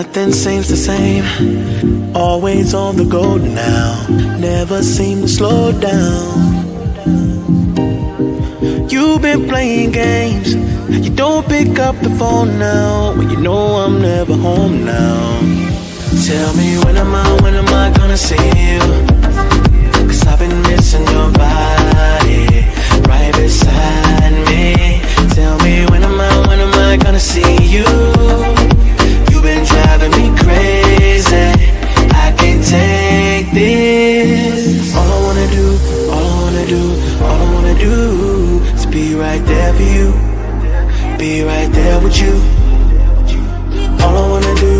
nothing seems the same. Always on the go now, never seem to slow down. You've been playing games, you don't pick up the phone now, when you know I'm never home now. Tell me when am I gonna see you? Cause I've been missing your body right beside me. Tell me when am I gonna see you? You've been driving me crazy, I can't take this. All I wanna do is be right there for you, be right there with you. All I wanna do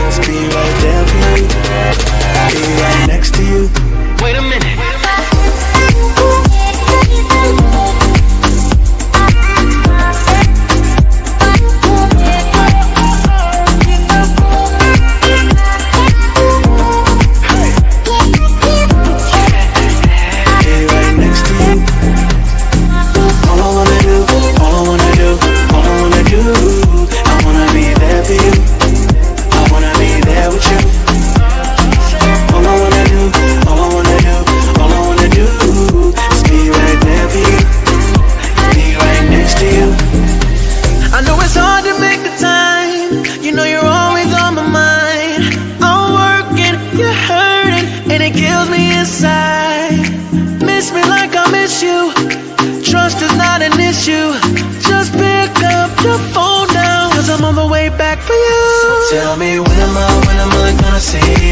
is be right there for you, be right next to you. Wait a minute. Tell me when am I gonna see you?